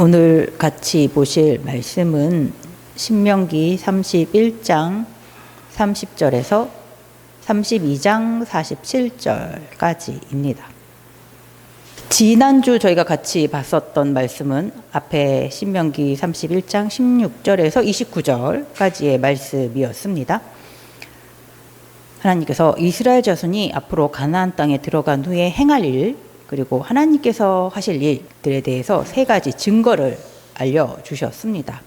오늘 같이 보실 말씀은 신명기 31장 30절에서 32장 47절까지입니다. 지난주 저희가 같이 봤었던 말씀은 앞에 신명기 31장 16절에서 29절까지의 말씀이었습니다. 하나님께서 이스라엘 자손이 앞으로 가나안 땅에 들어간 후에 행할 일, 그리고 하나님께서 하실 일들에 대해서 세 가지 증거를 알려주셨습니다.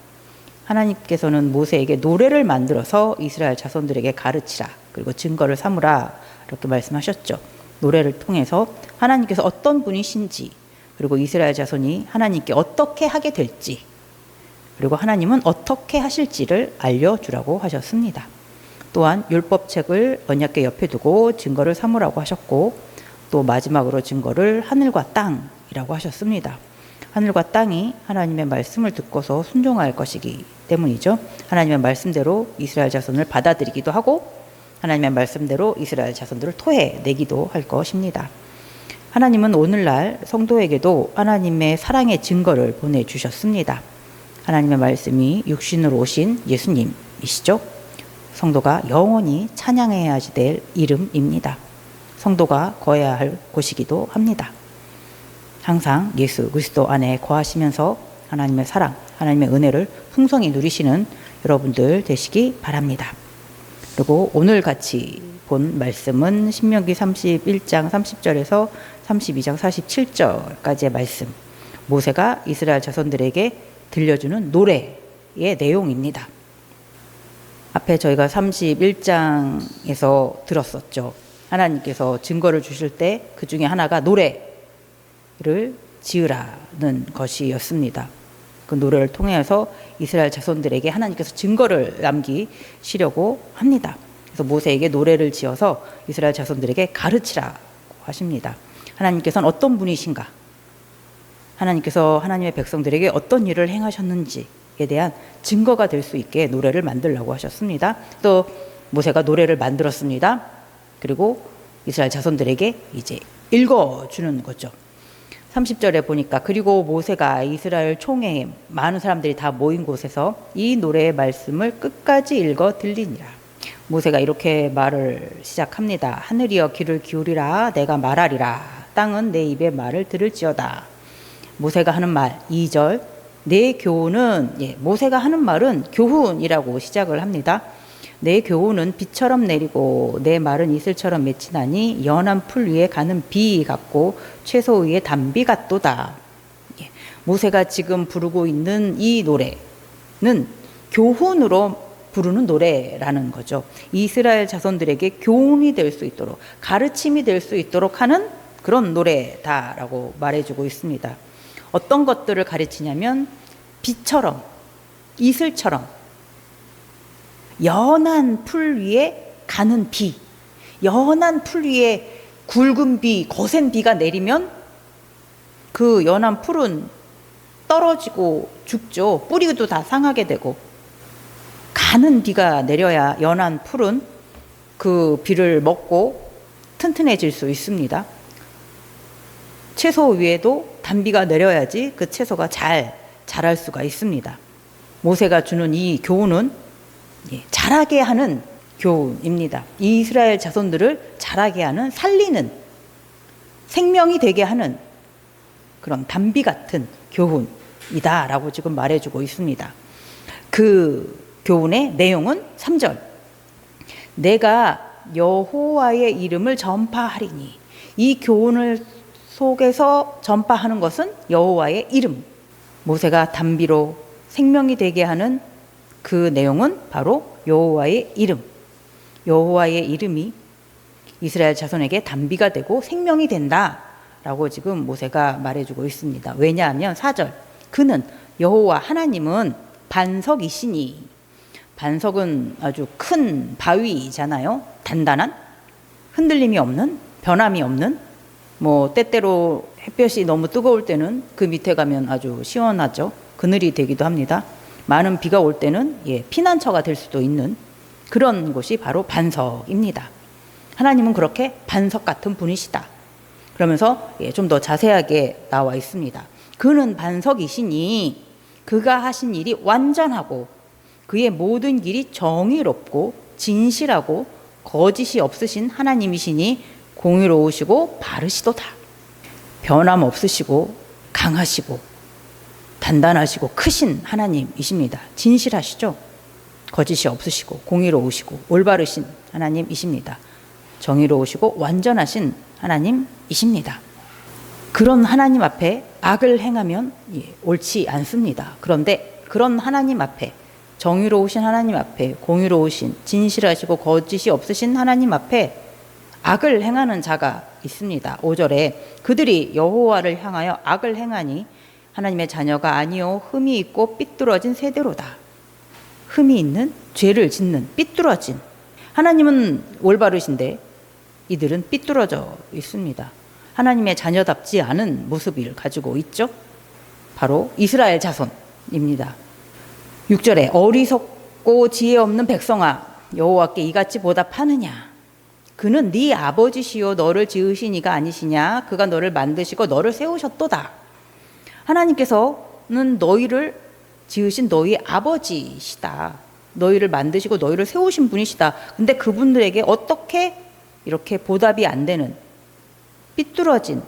하나님께서는 모세에게 노래를 만들어서 이스라엘 자손들에게 가르치라, 그리고 증거를 삼으라, 이렇게 말씀하셨죠. 노래를 통해서 하나님께서 어떤 분이신지, 그리고 이스라엘 자손이 하나님께 어떻게 하게 될지, 그리고 하나님은 어떻게 하실지를 알려주라고 하셨습니다. 또한 율법책을 언약궤 옆에 두고 증거를 삼으라고 하셨고, 또 마지막으로 증거를 하늘과 땅이라고 하셨습니다. 하늘과 땅이 하나님의 말씀을 듣고서 순종할 것이기 때문이죠. 하나님의 말씀대로 이스라엘 자손을 받아들이기도 하고 하나님의 말씀대로 이스라엘 자손들을 토해내기도 할 것입니다. 하나님은 오늘날 성도에게도 하나님의 사랑의 증거를 보내주셨습니다. 하나님의 말씀이 육신으로 오신 예수님이시죠. 성도가 영원히 찬양해야 될 이름입니다. 성도가 거해야 할 곳이기도 합니다. 항상 예수 그리스도 안에 거하시면서 하나님의 사랑, 하나님의 은혜를 풍성히 누리시는 여러분들 되시기 바랍니다. 그리고 오늘 같이 본 말씀은 신명기 31장 30절에서 32장 47절까지의 말씀, 모세가 이스라엘 자손들에게 들려주는 노래의 내용입니다. 앞에 저희가 31장에서 들었었죠. 하나님께서 증거를 주실 때 그 중에 하나가 노래를 지으라는 것이었습니다. 그 노래를 통해서 이스라엘 자손들에게 하나님께서 증거를 남기시려고 합니다. 그래서 모세에게 노래를 지어서 이스라엘 자손들에게 가르치라고 하십니다. 하나님께서는 어떤 분이신가? 하나님께서 하나님의 백성들에게 어떤 일을 행하셨는지에 대한 증거가 될 수 있게 노래를 만들라고 하셨습니다. 또 모세가 노래를 만들었습니다. 그리고 이스라엘 자손들에게 이제 읽어주는 거죠. 30절에 보니까 그리고 모세가 이스라엘 총회에 많은 사람들이 다 모인 곳에서 이 노래의 말씀을 끝까지 읽어 들리니라. 모세가 이렇게 말을 시작합니다. 하늘이여 귀를 기울이라, 내가 말하리라. 땅은 내 입의 말을 들을지어다. 모세가 하는 말 2절, 내 교훈은, 모세가 하는 말은 교훈이라고 시작을 합니다. 내 교훈은 비처럼 내리고 내 말은 이슬처럼 맺히나니 연한 풀 위에 가는 비 같고 채소 위에 담비 같도다. 모세가 지금 부르고 있는 이 노래는 교훈으로 부르는 노래라는 거죠. 이스라엘 자손들에게 교훈이 될 수 있도록, 가르침이 될 수 있도록 하는 그런 노래다라고 말해주고 있습니다. 어떤 것들을 가르치냐면 비처럼, 이슬처럼, 연한 풀 위에 가는 비, 연한 풀 위에 굵은 비, 거센 비가 내리면 그 연한 풀은 떨어지고 죽죠. 뿌리도 다 상하게 되고, 가는 비가 내려야 연한 풀은 그 비를 먹고 튼튼해질 수 있습니다. 채소 위에도 단비가 내려야지 그 채소가 잘 자랄 수가 있습니다. 모세가 주는 이 교훈은 자라게 하는 교훈입니다. 이스라엘 자손들을 자라게 하는, 살리는, 생명이 되게 하는 그런 단비 같은 교훈이다라고 지금 말해주고 있습니다. 그 교훈의 내용은 3절, 내가 여호와의 이름을 전파하리니. 이 교훈을 속에서 전파하는 것은 여호와의 이름, 모세가 단비로 생명이 되게 하는 그 내용은 바로 여호와의 이름. 여호와의 이름이 이스라엘 자손에게 단비가 되고 생명이 된다라고 지금 모세가 말해주고 있습니다. 왜냐하면 4절, 그는 여호와 하나님은 반석이시니. 반석은 아주 큰 바위잖아요. 단단한, 흔들림이 없는, 변함이 없는, 때때로 햇볕이 너무 뜨거울 때는 그 밑에 가면 아주 시원하죠. 그늘이 되기도 합니다. 많은 비가 올 때는 피난처가 될 수도 있는 그런 곳이 바로 반석입니다. 하나님은 그렇게 반석 같은 분이시다. 그러면서 좀 더 자세하게 나와 있습니다. 그는 반석이시니 그가 하신 일이 완전하고 그의 모든 길이 정의롭고 진실하고 거짓이 없으신 하나님이시니 공의로우시고 바르시도다. 변함없으시고 강하시고 단단하시고 크신 하나님이십니다. 진실하시죠? 거짓이 없으시고 공의로우시고 올바르신 하나님이십니다. 정의로우시고 완전하신 하나님이십니다. 그런 하나님 앞에 악을 행하면 옳지 않습니다. 그런데 그런 하나님 앞에, 정의로우신 하나님 앞에, 공의로우신 진실하시고 거짓이 없으신 하나님 앞에 악을 행하는 자가 있습니다. 5절에 그들이 여호와를 향하여 악을 행하니 하나님의 자녀가 아니요 흠이 있고 삐뚤어진 세대로다. 흠이 있는, 죄를 짓는, 삐뚤어진. 하나님은 올바르신데 이들은 삐뚤어져 있습니다. 하나님의 자녀답지 않은 모습을 가지고 있죠. 바로 이스라엘 자손입니다. 6절에 어리석고 지혜 없는 백성아 여호와께 이같이 보답하느냐. 그는 네 아버지시요 너를 지으신 이가 아니시냐. 그가 너를 만드시고 너를 세우셨도다. 하나님께서는 너희를 지으신 너희 아버지시다. 너희를 만드시고 너희를 세우신 분이시다. 근데 그분들에게 어떻게 이렇게 보답이 안 되는 삐뚤어진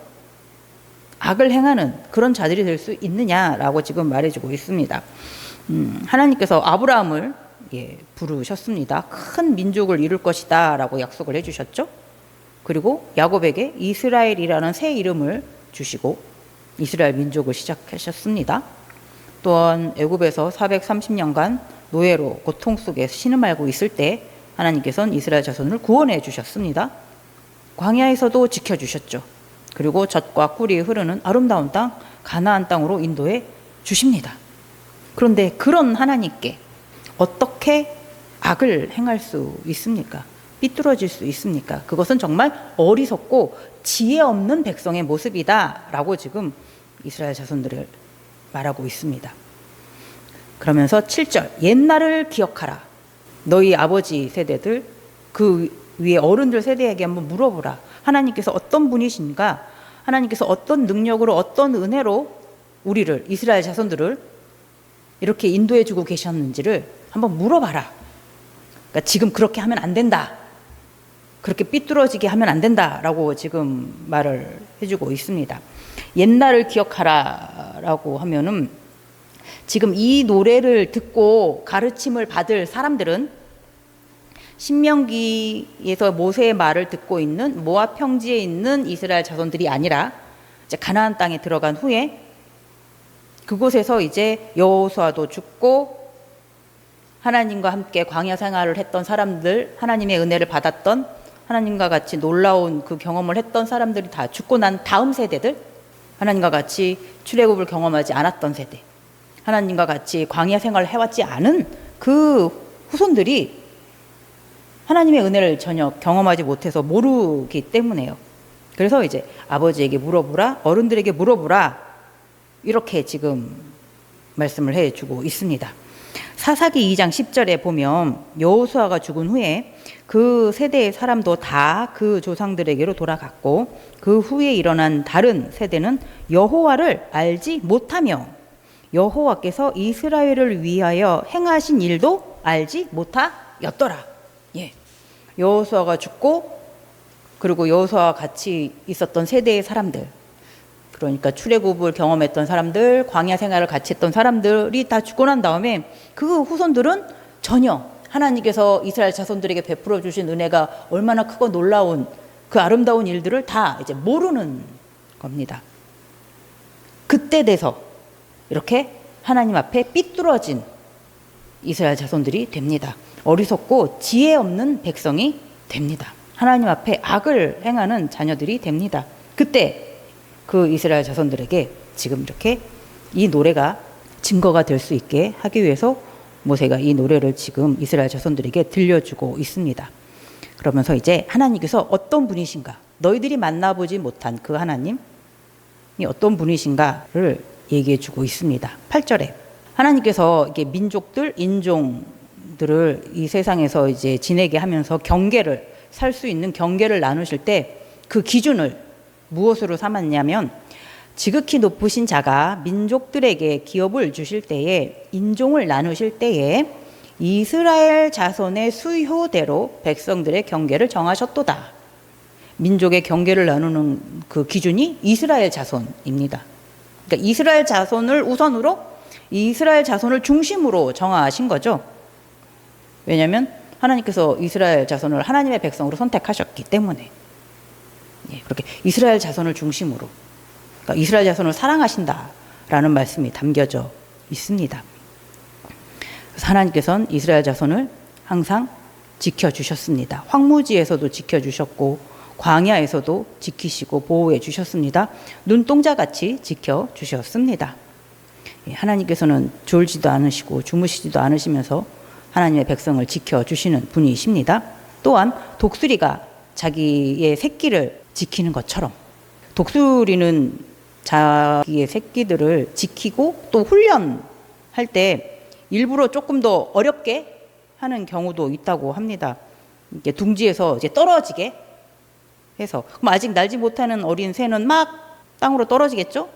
악을 행하는 그런 자들이 될 수 있느냐라고 지금 말해주고 있습니다. 하나님께서 아브라함을 부르셨습니다. 큰 민족을 이룰 것이다 라고 약속을 해주셨죠. 그리고 야곱에게 이스라엘이라는 새 이름을 주시고 이스라엘 민족을 시작하셨습니다. 또한 애굽에서 430년간 노예로 고통 속에 신음하고 있을 때 하나님께서는 이스라엘 자손을 구원해 주셨습니다. 광야에서도 지켜주셨죠. 그리고 젖과 꿀이 흐르는 아름다운 땅 가나안 땅으로 인도해 주십니다. 그런데 그런 하나님께 어떻게 악을 행할 수 있습니까? 삐뚤어질 수 있습니까? 그것은 정말 어리석고 지혜 없는 백성의 모습이다 라고 지금 이스라엘 자손들을 말하고 있습니다. 그러면서 7절 옛날을 기억하라. 너희 아버지 세대들 그 위에 어른들 세대에게 한번 물어보라. 하나님께서 어떤 분이신가? 하나님께서 어떤 능력으로 어떤 은혜로 우리를 이스라엘 자손들을 이렇게 인도해 주고 계셨는지를 한번 물어봐라. 그러니까 지금 그렇게 하면 안 된다. 그렇게 삐뚤어지게 하면 안 된다라고 지금 말을 해주고 있습니다. 옛날을 기억하라라고 하면은 지금 이 노래를 듣고 가르침을 받을 사람들은 신명기에서 모세의 말을 듣고 있는 모압 평지에 있는 이스라엘 자손들이 아니라 이제 가나안 땅에 들어간 후에 그곳에서 이제 여호수아도 죽고 하나님과 함께 광야 생활을 했던 사람들, 하나님의 은혜를 받았던 하나님과 같이 놀라운 그 경험을 했던 사람들이 다 죽고 난 다음 세대들, 하나님과 같이 출애굽을 경험하지 않았던 세대, 하나님과 같이 광야 생활을 해왔지 않은 그 후손들이 하나님의 은혜를 전혀 경험하지 못해서 모르기 때문에요. 그래서 이제 아버지에게 물어보라, 어른들에게 물어보라, 이렇게 지금 말씀을 해주고 있습니다. 사사기 2장 10절에 보면 여호수아가 죽은 후에 그 세대의 사람도 다 그 조상들에게로 돌아갔고 그 후에 일어난 다른 세대는 여호와를 알지 못하며 여호와께서 이스라엘을 위하여 행하신 일도 알지 못하였더라. 여호수아가 죽고 그리고 여호수아와 같이 있었던 세대의 사람들, 그러니까 출애굽을 경험했던 사람들, 광야 생활을 같이 했던 사람들이 다 죽고 난 다음에 그 후손들은 전혀 하나님께서 이스라엘 자손들에게 베풀어 주신 은혜가 얼마나 크고 놀라운 그 아름다운 일들을 다 이제 모르는 겁니다. 그때 돼서 이렇게 하나님 앞에 삐뚤어진 이스라엘 자손들이 됩니다. 어리석고 지혜 없는 백성이 됩니다. 하나님 앞에 악을 행하는 자녀들이 됩니다. 그때 그 이스라엘 자손들에게 지금 이렇게 이 노래가 증거가 될 수 있게 하기 위해서 모세가 이 노래를 지금 이스라엘 자손들에게 들려주고 있습니다. 그러면서 이제 하나님께서 어떤 분이신가, 너희들이 만나보지 못한 그 하나님이 어떤 분이신가를 얘기해 주고 있습니다. 8절에 하나님께서 이게 민족들, 인종들을 이 세상에서 이제 지내게 하면서 경계를, 살 수 있는 경계를 나누실 때 그 기준을 무엇으로 삼았냐면 지극히 높으신 자가 민족들에게 기업을 주실 때에, 인종을 나누실 때에 이스라엘 자손의 수효대로 백성들의 경계를 정하셨도다. 민족의 경계를 나누는 그 기준이 이스라엘 자손입니다. 그러니까 이스라엘 자손을 우선으로, 이스라엘 자손을 중심으로 정하신 거죠. 왜냐하면 하나님께서 이스라엘 자손을 하나님의 백성으로 선택하셨기 때문에. 그렇게 이스라엘 자손을 중심으로, 그러니까 이스라엘 자손을 사랑하신다라는 말씀이 담겨져 있습니다. 그래서 하나님께서는 이스라엘 자손을 항상 지켜주셨습니다. 황무지에서도 지켜주셨고 광야에서도 지키시고 보호해 주셨습니다. 눈동자같이 지켜주셨습니다. 하나님께서는 졸지도 않으시고 주무시지도 않으시면서 하나님의 백성을 지켜주시는 분이십니다. 또한 독수리가 자기의 새끼를 지키는 것처럼, 독수리는 자기의 새끼들을 지키고 또 훈련할 때 일부러 조금 더 어렵게 하는 경우도 있다고 합니다. 이게 둥지에서 이제 떨어지게 해서, 그럼 아직 날지 못하는 어린 새는 막 땅으로 떨어지겠죠?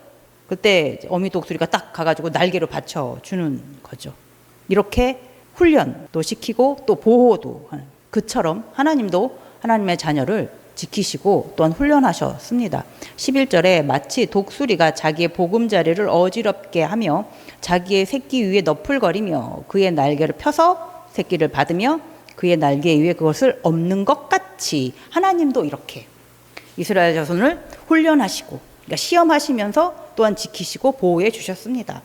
그때 어미 독수리가 딱 가가지고 날개로 받쳐주는 거죠. 이렇게 훈련도 시키고 또 보호도 하는, 그처럼 하나님도 하나님의 자녀를 지키시고 또한 훈련하셨습니다. 11절에 마치 독수리가 자기의 보금자리를 어지럽게 하며 자기의 새끼 위에 너풀거리며 그의 날개를 펴서 새끼를 받으며 그의 날개 위에 그것을 엎는 것 같이, 하나님도 이렇게 이스라엘 자손을 훈련하시고, 그러니까 시험하시면서 또한 지키시고 보호해 주셨습니다.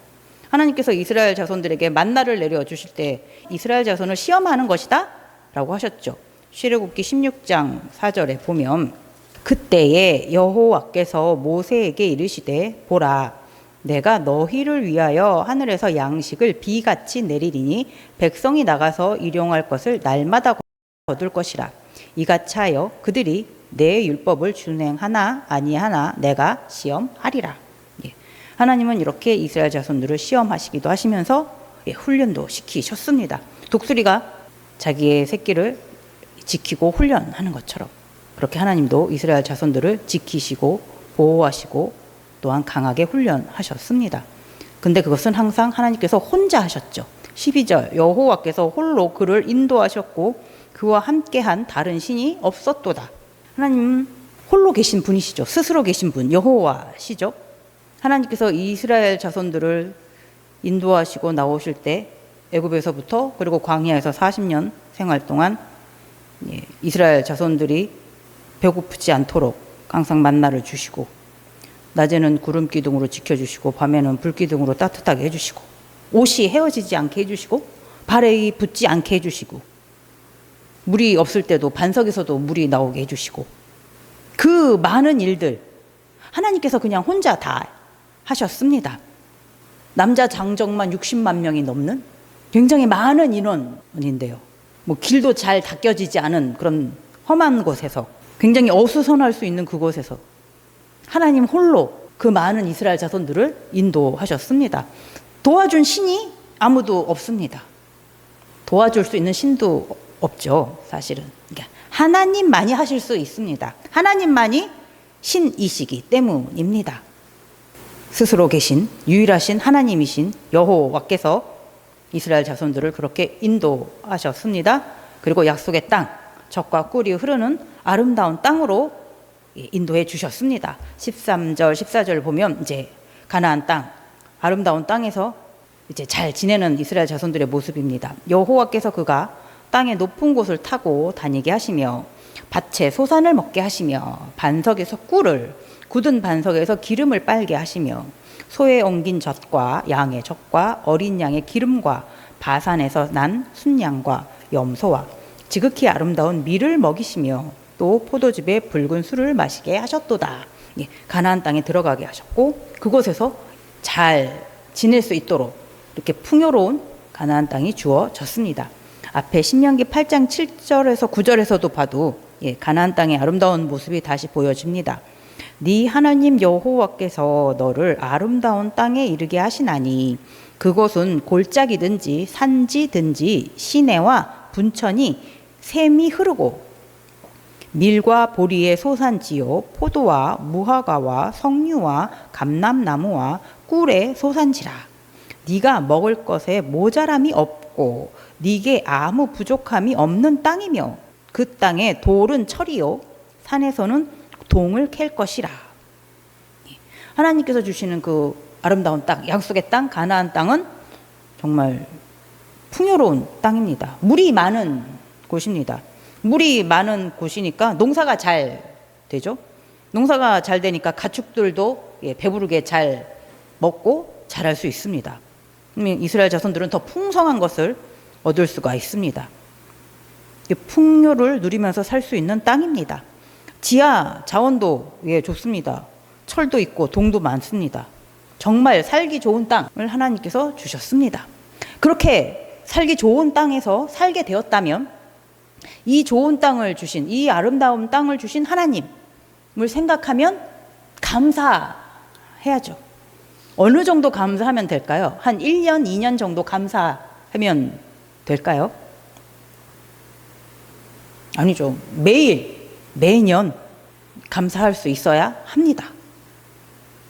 하나님께서 이스라엘 자손들에게 만나를 내려주실 때 이스라엘 자손을 시험하는 것이다 라고 하셨죠. 출애굽기 16장 4절에 보면, 그때에 여호와께서 모세에게 이르시되 보라, 내가 너희를 위하여 하늘에서 양식을 비같이 내리리니 백성이 나가서 일용할 것을 날마다 거둘 것이라. 이같이 하여 그들이 내 율법을 준행하나 아니하나 내가 시험하리라. 하나님은 이렇게 이스라엘 자손들을 시험하시기도 하시면서 훈련도 시키셨습니다. 독수리가 자기의 새끼를 지키고 훈련하는 것처럼 그렇게 하나님도 이스라엘 자손들을 지키시고 보호하시고 또한 강하게 훈련하셨습니다. 근데 그것은 항상 하나님께서 혼자 하셨죠. 12절, 여호와께서 홀로 그를 인도하셨고 그와 함께한 다른 신이 없었도다. 하나님은 홀로 계신 분이시죠. 스스로 계신 분, 여호와시죠. 하나님께서 이스라엘 자손들을 인도하시고 나오실 때 애굽에서부터, 그리고 광야에서 40년 생활 동안 이스라엘 자손들이 배고프지 않도록 항상 만나를 주시고, 낮에는 구름 기둥으로 지켜주시고 밤에는 불 기둥으로 따뜻하게 해주시고, 옷이 헤어지지 않게 해주시고 발에 붙지 않게 해주시고, 물이 없을 때도 반석에서도 물이 나오게 해주시고, 그 많은 일들 하나님께서 그냥 혼자 다 하셨습니다. 남자 장정만 60만 명이 넘는 굉장히 많은 인원인데요. 뭐 길도 잘 닦여지지 않은 그런 험한 곳에서, 굉장히 어수선할 수 있는 그곳에서 하나님 홀로 그 많은 이스라엘 자손들을 인도하셨습니다. 도와준 신이 아무도 없습니다. 도와줄 수 있는 신도 없죠, 사실은. 그러니까 하나님만이 하실 수 있습니다. 하나님만이 신이시기 때문입니다. 스스로 계신 유일하신 하나님이신 여호와께서 이스라엘 자손들을 그렇게 인도하셨습니다. 그리고 약속의 땅, 젖과 꿀이 흐르는 아름다운 땅으로 인도해 주셨습니다. 13절, 14절 보면 이제 가나안 땅, 아름다운 땅에서 이제 잘 지내는 이스라엘 자손들의 모습입니다. 여호와께서 그가 땅의 높은 곳을 타고 다니게 하시며 밭에 소산을 먹게 하시며 반석에서 꿀을, 굳은 반석에서 기름을 빨게 하시며 소에 엉긴 젖과 양의 젖과 어린 양의 기름과 바산에서 난 순양과 염소와 지극히 아름다운 밀을 먹이시며 또 포도즙에 붉은 술을 마시게 하셨도다. 가나안 땅에 들어가게 하셨고 그곳에서 잘 지낼 수 있도록 이렇게 풍요로운 가나안 땅이 주어졌습니다. 앞에 신명기 8장 7절에서 9절에서도 봐도 가나안 땅의 아름다운 모습이 다시 보여집니다. 네 하나님 여호와께서 너를 아름다운 땅에 이르게 하시나니 그곳은 골짜기든지 산지든지 시내와 분천이 샘이 흐르고 밀과 보리의 소산지요 포도와 무화과와 석류와 감람나무와 꿀의 소산지라. 네가 먹을 것에 모자람이 없고 네게 아무 부족함이 없는 땅이며 그 땅에 돌은 철이요 산에서는 동을 캘 것이라. 하나님께서 주시는 그 아름다운 땅, 약속의 땅, 가나안 땅은 정말 풍요로운 땅입니다. 물이 많은 곳입니다. 물이 많은 곳이니까 농사가 잘 되죠. 농사가 잘 되니까 가축들도 배부르게 잘 먹고 자랄 수 있습니다. 이스라엘 자손들은 더 풍성한 것을 얻을 수가 있습니다. 풍요를 누리면서 살 수 있는 땅입니다. 지하 자원도 좋습니다. 철도 있고 동도 많습니다. 정말 살기 좋은 땅을 하나님께서 주셨습니다. 그렇게 살기 좋은 땅에서 살게 되었다면 이 좋은 땅을 주신, 이 아름다운 땅을 주신 하나님을 생각하면 감사해야죠. 어느 정도 감사하면 될까요? 한 1년, 2년 정도 감사하면 될까요? 아니죠. 매일, 매년 감사할 수 있어야 합니다.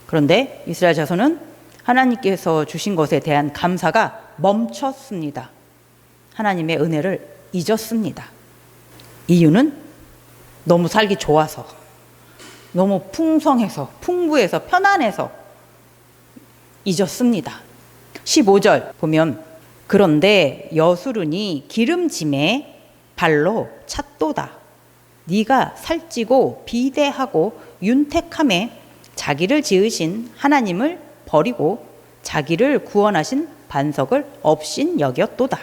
그런데 이스라엘 자손은 하나님께서 주신 것에 대한 감사가 멈췄습니다. 하나님의 은혜를 잊었습니다. 이유는 너무 살기 좋아서, 너무 풍성해서, 풍부해서, 편안해서 잊었습니다. 15절 보면 그런데 여수른이 기름짐에 발로 찼도다. 네가 살찌고 비대하고 윤택함에 자기를 지으신 하나님을 버리고 자기를 구원하신 반석을 업신 여겼도다.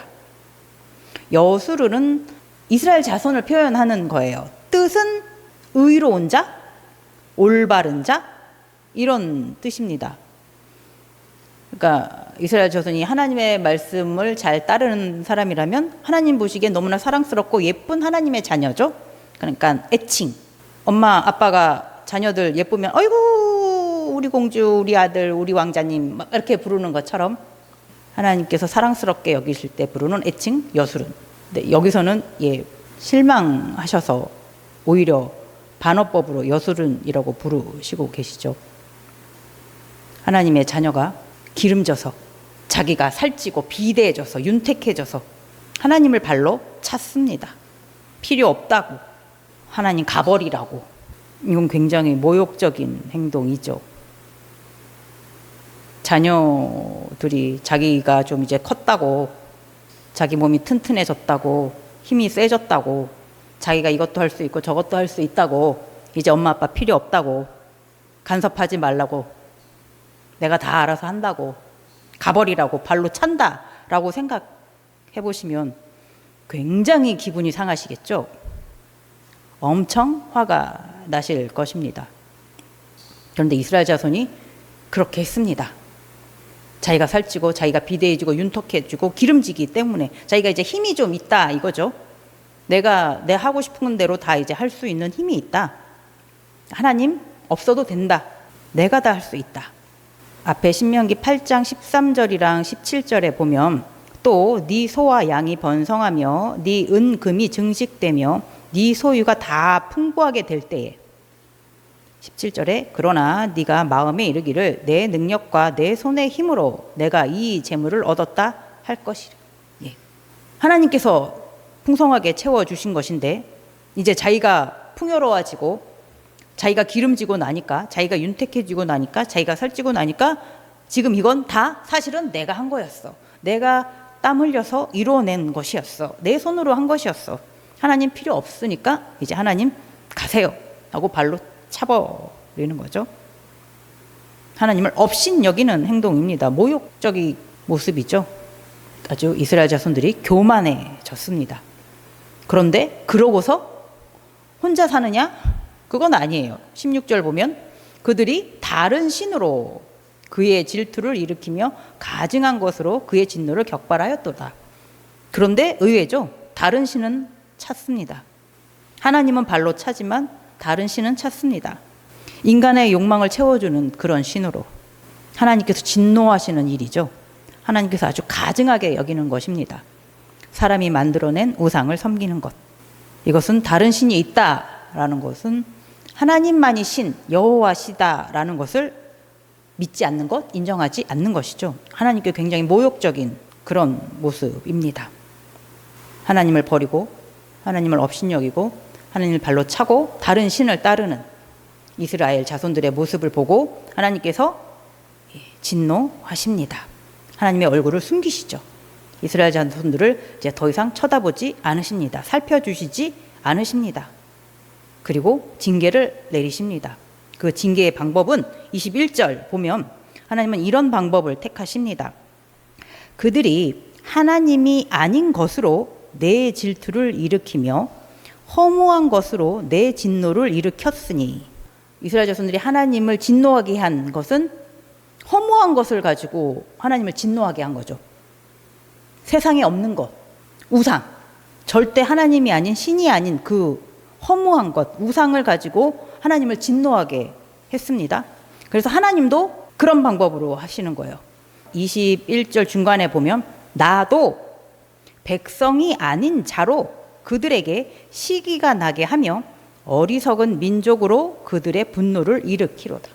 여수르는 이스라엘 자손을 표현하는 거예요. 뜻은 의로운 자, 올바른 자, 이런 뜻입니다. 그러니까 이스라엘 자손이 하나님의 말씀을 잘 따르는 사람이라면 하나님 보시기에 너무나 사랑스럽고 예쁜 하나님의 자녀죠. 그러니까 애칭. 엄마 아빠가 자녀들 예쁘면 아이고 우리 공주, 우리 아들, 우리 왕자님 막 이렇게 부르는 것처럼 하나님께서 사랑스럽게 여기실 때 부르는 애칭 여수른. 근데 여기서는 실망하셔서 오히려 반어법으로 여수른이라고 부르시고 계시죠. 하나님의 자녀가 기름져서 자기가 살찌고 비대해져서 윤택해져서 하나님을 발로 찼습니다. 필요 없다고, 하나님 가버리라고. 이건 굉장히 모욕적인 행동이죠. 자녀들이 자기가 좀 이제 컸다고, 자기 몸이 튼튼해졌다고, 힘이 세졌다고, 자기가 이것도 할 수 있고 저것도 할 수 있다고, 이제 엄마 아빠 필요 없다고, 간섭하지 말라고, 내가 다 알아서 한다고, 가버리라고, 발로 찬다라고 생각해 보시면 굉장히 기분이 상하시겠죠. 엄청 화가 나실 것입니다. 그런데 이스라엘 자손이 그렇게 했습니다. 자기가 살찌고 자기가 비대해지고 윤택해지고 기름지기 때문에 자기가 이제 힘이 좀 있다 이거죠. 내가 하고 싶은 대로 다 이제 할 수 있는 힘이 있다. 하나님 없어도 된다. 내가 다 할 수 있다. 앞에 신명기 8장 13절이랑 17절에 보면 또 네 소와 양이 번성하며 네 은금이 증식되며 네 소유가 다 풍부하게 될 때에 17절에 그러나 네가 마음에 이르기를 내 능력과 내 손의 힘으로 내가 이 재물을 얻었다 할 것이라. 하나님께서 풍성하게 채워주신 것인데 이제 자기가 풍요로워지고 자기가 기름지고 나니까, 자기가 윤택해지고 나니까, 자기가 살찌고 나니까 지금 이건 다 사실은 내가 한 거였어. 내가 땀 흘려서 이루어낸 것이었어. 내 손으로 한 것이었어. 하나님 필요 없으니까 이제 하나님 가세요 하고 발로 차버리는 거죠. 하나님을 업신 여기는 행동입니다. 모욕적인 모습이죠. 아주 이스라엘 자손들이 교만해졌습니다. 그런데 그러고서 혼자 사느냐? 그건 아니에요. 16절 보면 그들이 다른 신으로 그의 질투를 일으키며 가증한 것으로 그의 진노를 격발하였도다. 그런데 의외죠. 다른 신은 찾습니다. 하나님은 발로 차지만 다른 신은 찾습니다. 인간의 욕망을 채워주는 그런 신으로 하나님께서 진노하시는 일이죠. 하나님께서 아주 가증하게 여기는 것입니다. 사람이 만들어낸 우상을 섬기는 것. 이것은 다른 신이 있다 믿는다라는 것은 하나님만이 신 여호와시다라는 것을 믿지 않는 것, 인정하지 않는 것이죠. 하나님께 굉장히 모욕적인 그런 모습입니다. 하나님을 버리고 하나님을 업신여기고 하나님을 발로 차고 다른 신을 따르는 이스라엘 자손들의 모습을 보고 하나님께서 진노하십니다. 하나님의 얼굴을 숨기시죠. 이스라엘 자손들을 이제 더 이상 쳐다보지 않으십니다. 살펴주시지 않으십니다. 그리고 징계를 내리십니다. 그 징계의 방법은 21절 보면 하나님은 이런 방법을 택하십니다. 그들이 하나님이 아닌 것으로 내 질투를 일으키며 허무한 것으로 내 진노를 일으켰으니, 이스라엘 자손들이 하나님을 진노하게 한 것은 허무한 것을 가지고 하나님을 진노하게 한 거죠. 세상에 없는 것, 우상, 절대 하나님이 아닌 신이 아닌 그 허무한 것, 우상을 가지고 하나님을 진노하게 했습니다. 그래서 하나님도 그런 방법으로 하시는 거예요. 21절 중간에 보면 나도 백성이 아닌 자로 그들에게 시기가 나게 하며 어리석은 민족으로 그들의 분노를 일으키로다.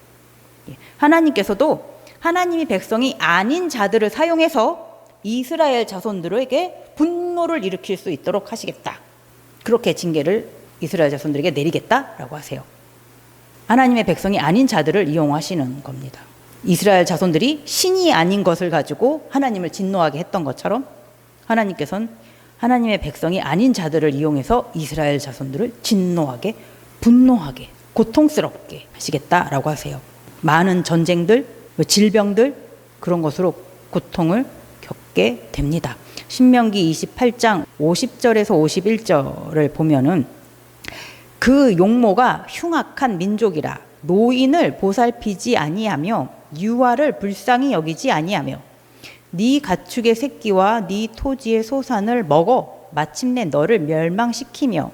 하나님께서도 하나님이 백성이 아닌 자들을 사용해서 이스라엘 자손들에게 분노를 일으킬 수 있도록 하시겠다. 그렇게 징계를 이스라엘 자손들에게 내리겠다라고 하세요. 하나님의 백성이 아닌 자들을 이용하시는 겁니다. 이스라엘 자손들이 신이 아닌 것을 가지고 하나님을 진노하게 했던 것처럼 하나님께서는 하나님의 백성이 아닌 자들을 이용해서 이스라엘 자손들을 진노하게, 분노하게, 고통스럽게 하시겠다라고 하세요. 많은 전쟁들, 질병들, 그런 것으로 고통을 겪게 됩니다. 신명기 28장 50절에서 51절을 보면은 그 용모가 흉악한 민족이라 노인을 보살피지 아니하며 유아를 불쌍히 여기지 아니하며 네 가축의 새끼와 네 토지의 소산을 먹어 마침내 너를 멸망시키며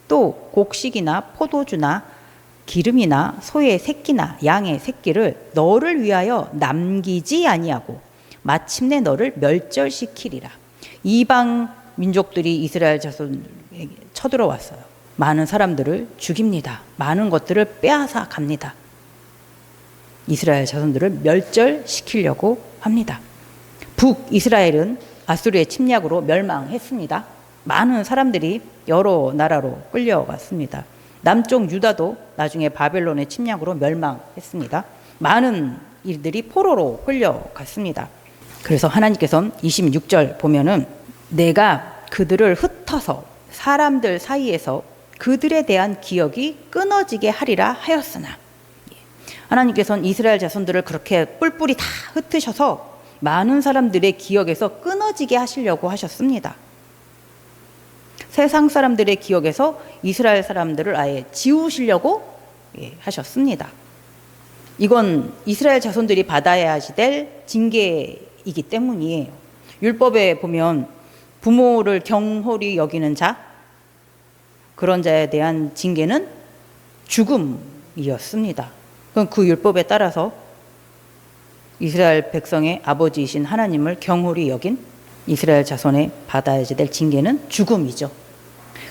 또 곡식이나 포도주나 기름이나 소의 새끼나 양의 새끼를 너를 위하여 남기지 아니하고 마침내 너를 멸절시키리라. 이방 민족들이 이스라엘 자손에게 쳐들어왔어요. 많은 사람들을 죽입니다. 많은 것들을 빼앗아 갑니다. 이스라엘 자손들을 멸절시키려고 합니다. 북이스라엘은 아수르의 침략으로 멸망했습니다. 많은 사람들이 여러 나라로 끌려갔습니다. 남쪽 유다도 나중에 바벨론의 침략으로 멸망했습니다. 많은 이들이 포로로 끌려갔습니다. 그래서 하나님께서는 26절 보면은 내가 그들을 흩어서 사람들 사이에서 그들에 대한 기억이 끊어지게 하리라 하였으나, 하나님께서는 이스라엘 자손들을 그렇게 뿔뿔이 다 흩으셔서 많은 사람들의 기억에서 끊어지게 하시려고 하셨습니다. 세상 사람들의 기억에서 이스라엘 사람들을 아예 지우시려고 하셨습니다. 이건 이스라엘 자손들이 받아야 될 징계이기 때문이에요. 율법에 보면 부모를 경홀히 여기는 자, 그런 자에 대한 징계는 죽음이었습니다. 그럼 그 율법에 따라서 이스라엘 백성의 아버지이신 하나님을 경홀히 여긴 이스라엘 자손에 받아야 될 징계는 죽음이죠.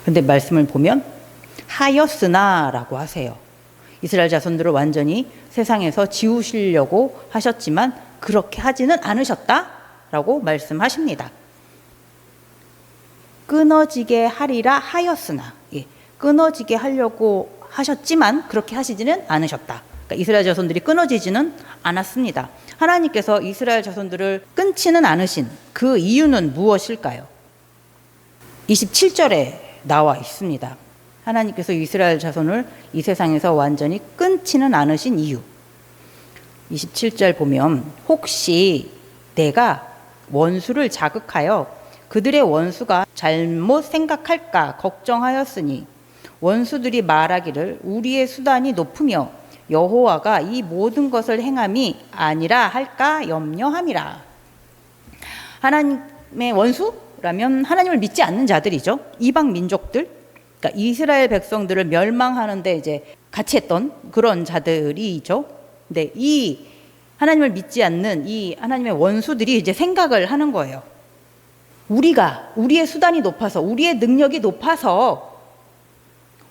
그런데 말씀을 보면 하였으나라고 하세요. 이스라엘 자손들을 완전히 세상에서 지우시려고 하셨지만 그렇게 하지는 않으셨다라고 말씀하십니다. 끊어지게 하리라 하였으나, 끊어지게 하려고 하셨지만 그렇게 하시지는 않으셨다. 그러니까 이스라엘 자손들이 끊어지지는 않았습니다. 하나님께서 이스라엘 자손들을 끊지는 않으신 그 이유는 무엇일까요? 27절에 나와 있습니다. 하나님께서 이스라엘 자손을 이 세상에서 완전히 끊지는 않으신 이유. 27절 보면 혹시 내가 원수를 자극하여 그들의 원수가 잘못 생각할까 걱정하였으니 원수들이 말하기를 우리의 수단이 높으며 여호와가 이 모든 것을 행함이 아니라 할까 염려함이라. 하나님의 원수라면 하나님을 믿지 않는 자들이죠. 이방 민족들, 그러니까 이스라엘 백성들을 멸망하는데 이제 같이 했던 그런 자들이죠. 근데 이 하나님을 믿지 않는 이 하나님의 원수들이 이제 생각을 하는 거예요. 우리의 수단이 높아서, 우리의 능력이 높아서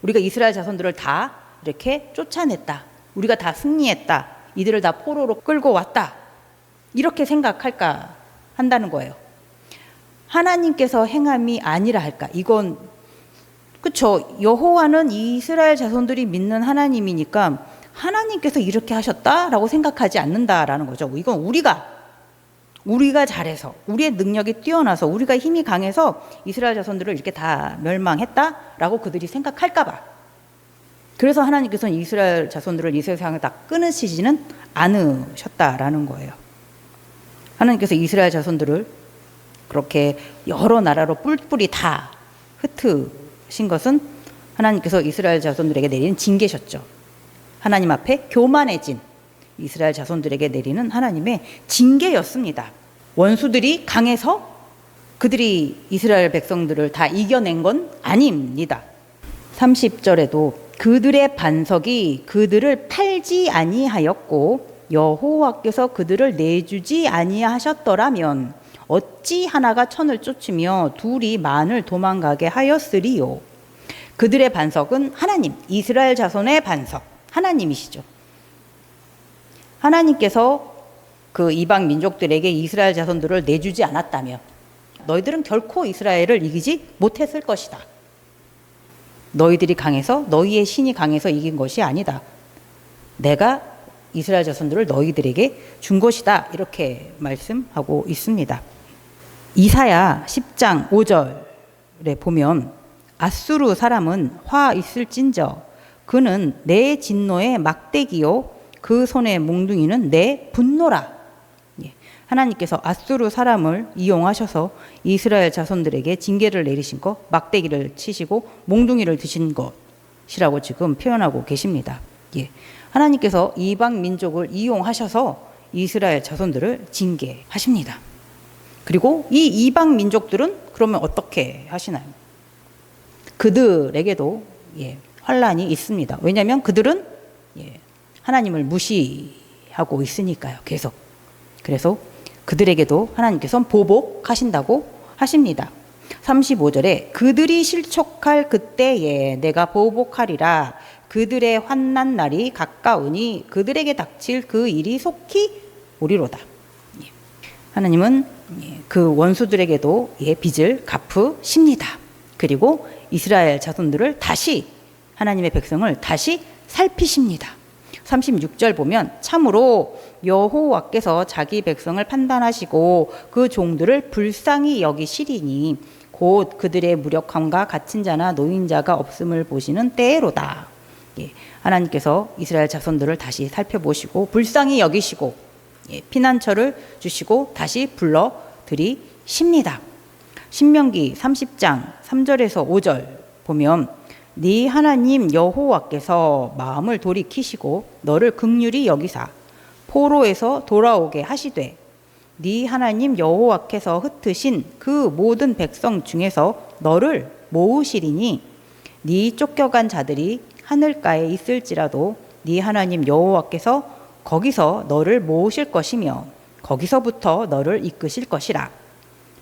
우리가 이스라엘 자손들을 다 이렇게 쫓아냈다. 우리가 다 승리했다. 이들을 다 포로로 끌고 왔다. 이렇게 생각할까 한다는 거예요. 하나님께서 행함이 아니라 할까? 이건 그쵸. 여호와는 이스라엘 자손들이 믿는 하나님이니까 하나님께서 이렇게 하셨다라고 생각하지 않는다라는 거죠. 이건 우리가 잘해서, 우리의 능력이 뛰어나서, 우리가 힘이 강해서 이스라엘 자손들을 이렇게 다 멸망했다라고 그들이 생각할까 봐. 그래서 하나님께서는 이스라엘 자손들을 이 세상에 다 끊으시지는 않으셨다라는 거예요. 하나님께서 이스라엘 자손들을 그렇게 여러 나라로 뿔뿔이 다 흩으신 것은 하나님께서 이스라엘 자손들에게 내리는 징계셨죠. 하나님 앞에 교만해진 이스라엘 자손들에게 내리는 하나님의 징계였습니다. 원수들이 강해서 그들이 이스라엘 백성들을 다 이겨낸 건 아닙니다. 30절에도 그들의 반석이 그들을 팔지 아니하였고 여호와께서 그들을 내주지 아니하셨더라면 어찌 하나가 천을 쫓으며 둘이 만을 도망가게 하였으리요. 그들의 반석은 하나님, 이스라엘 자손의 반석, 하나님이시죠. 하나님께서 그 이방 민족들에게 이스라엘 자손들을 내주지 않았다면 너희들은 결코 이스라엘을 이기지 못했을 것이다. 너희들이 강해서, 너희의 신이 강해서 이긴 것이 아니다. 내가 이스라엘 자손들을 너희들에게 준 것이다. 이렇게 말씀하고 있습니다. 이사야 10장 5절에 보면 아수르 사람은 화 있을진저 그는 내 진노의 막대기요 그 손의 몽둥이는 내 분노라. 하나님께서 아수르 사람을 이용하셔서 이스라엘 자손들에게 징계를 내리신 것, 막대기를 치시고 몽둥이를 드신 것이라고 지금 표현하고 계십니다. 하나님께서 이방 민족을 이용하셔서 이스라엘 자손들을 징계하십니다. 그리고 이 이방 민족들은 그러면 어떻게 하시나요? 그들에게도 환란이 있습니다. 왜냐하면 그들은 하나님을 무시하고 있으니까요. 계속. 그래서 그들에게도 하나님께서는 보복하신다고 하십니다. 35절에 그들이 실족할 그때에 내가 보복하리라. 그들의 환난 날이 가까우니 그들에게 닥칠 그 일이 속히 오리로다. 하나님은 그 원수들에게도 빚을 갚으십니다. 그리고 이스라엘 자손들을 다시 하나님의 백성을 다시 살피십니다. 36절 보면 참으로 여호와께서 자기 백성을 판단하시고 그 종들을 불쌍히 여기시리니 곧 그들의 무력함과 갇힌 자나 노인자가 없음을 보시는 때로다. 하나님께서 이스라엘 자손들을 다시 살펴보시고 불쌍히 여기시고 피난처를 주시고 다시 불러들이십니다. 신명기 30장 3절에서 5절 보면 네 하나님 여호와께서 마음을 돌이키시고 너를 긍휼히 여기사 포로에서 돌아오게 하시되 네 하나님 여호와께서 흩으신 그 모든 백성 중에서 너를 모으시리니 네 쫓겨간 자들이 하늘가에 있을지라도 네 하나님 여호와께서 거기서 너를 모으실 것이며 거기서부터 너를 이끄실 것이라.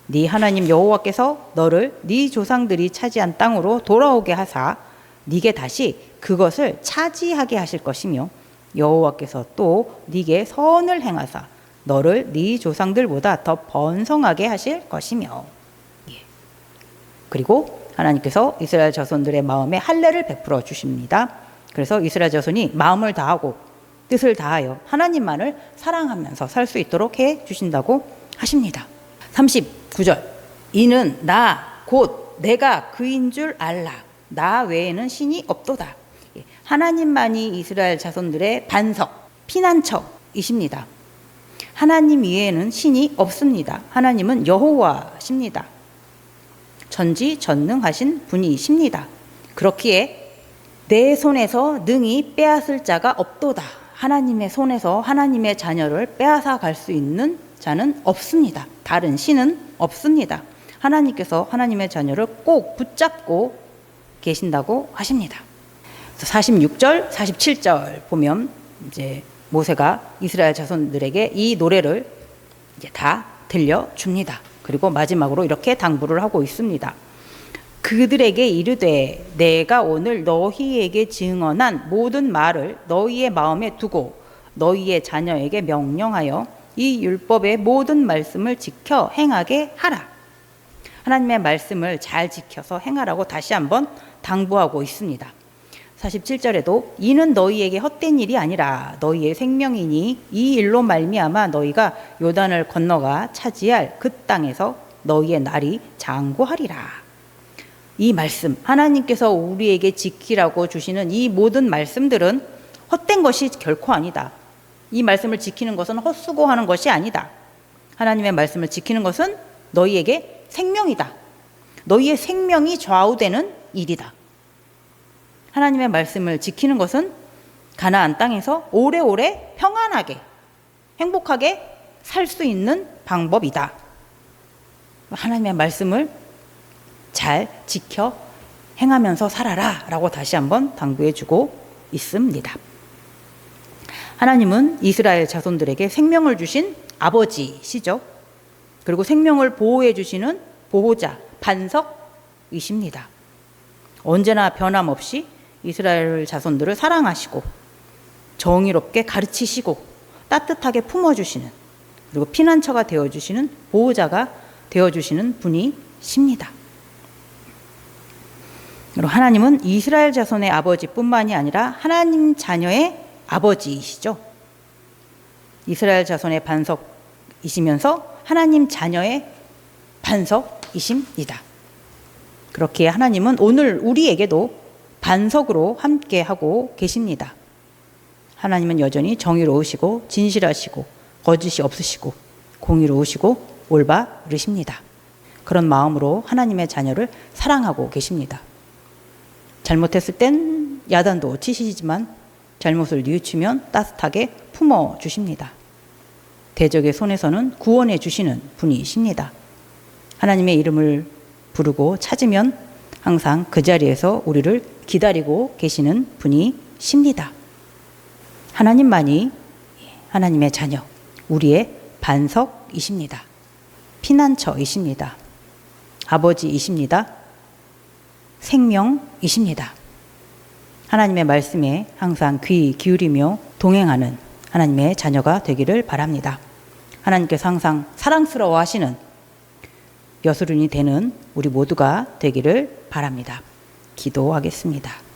네 하나님 여호와께서 너를 네 조상들이 차지한 땅으로 돌아오게 하사 네게 다시 그것을 차지하게 하실 것이며 여호와께서 또 네게 선을 행하사 너를 네 조상들보다 더 번성하게 하실 것이며. 그리고 하나님께서 이스라엘 자손들의 마음에 할례를 베풀어 주십니다. 그래서 이스라엘 자손이 마음을 다하고 뜻을 다하여 하나님만을 사랑하면서 살 수 있도록 해 주신다고 하십니다. 39절 이는 나 곧 내가 그인 줄 알라. 나 외에는 신이 없도다. 하나님만이 이스라엘 자손들의 반석, 피난처이십니다. 하나님 외에는 신이 없습니다. 하나님은 여호와십니다. 전지전능하신 분이십니다. 그렇기에 내 손에서 능히 빼앗을 자가 없도다. 하나님의 손에서 하나님의 자녀를 빼앗아 갈 수 있는 자는 없습니다. 다른 신은 없습니다. 하나님께서 하나님의 자녀를 꼭 붙잡고 계신다고 하십니다. 46절, 47절 보면 이제 모세가 이스라엘 자손들에게 이 노래를 이제 다 들려줍니다. 그리고 마지막으로 이렇게 당부를 하고 있습니다. 그들에게 이르되 내가 오늘 너희에게 증언한 모든 말을 너희의 마음에 두고 너희의 자녀에게 명령하여 이 율법의 모든 말씀을 지켜 행하게 하라. 하나님의 말씀을 잘 지켜서 행하라고 다시 한번 당부하고 있습니다. 47절에도 이는 너희에게 헛된 일이 아니라 너희의 생명이니 이 일로 말미암아 너희가 요단을 건너가 차지할 그 땅에서 너희의 날이 장구하리라. 이 말씀, 하나님께서 우리에게 지키라고 주시는 이 모든 말씀들은 헛된 것이 결코 아니다. 이 말씀을 지키는 것은 헛수고하는 것이 아니다. 하나님의 말씀을 지키는 것은 너희에게 생명이다. 너희의 생명이 좌우되는 일이다. 하나님의 말씀을 지키는 것은 가나안 땅에서 오래오래 평안하게 행복하게 살 수 있는 방법이다. 하나님의 말씀을 잘 지켜 행하면서 살아라 라고 다시 한번 당부해 주고 있습니다. 하나님은 이스라엘 자손들에게 생명을 주신 아버지시죠. 그리고 생명을 보호해 주시는 보호자, 반석이십니다. 언제나 변함없이 이스라엘 자손들을 사랑하시고 정의롭게 가르치시고 따뜻하게 품어주시는, 그리고 피난처가 되어주시는 보호자가 되어주시는 분이십니다. 그리고 하나님은 이스라엘 자손의 아버지뿐만이 아니라 하나님 자녀의 아버지이시죠. 이스라엘 자손의 반석이시면서 하나님 자녀의 반석이십니다. 그렇게 하나님은 오늘 우리에게도 반석으로 함께하고 계십니다. 하나님은 여전히 정의로우시고 진실하시고 거짓이 없으시고 공의로우시고 올바르십니다. 그런 마음으로 하나님의 자녀를 사랑하고 계십니다. 잘못했을 땐 야단도 치시지만 잘못을 뉘우치면 따뜻하게 품어주십니다. 대적의 손에서는 구원해 주시는 분이십니다. 하나님의 이름을 부르고 찾으면 항상 그 자리에서 우리를 기다리고 계시는 분이십니다. 하나님만이 하나님의 자녀, 우리의 반석이십니다. 피난처이십니다. 아버지이십니다. 생명이십니다. 하나님의 말씀에 항상 귀 기울이며 동행하는 하나님의 자녀가 되기를 바랍니다. 하나님께서 항상 사랑스러워 하시는 여수른이 되는 우리 모두가 되기를 바랍니다. 기도하겠습니다.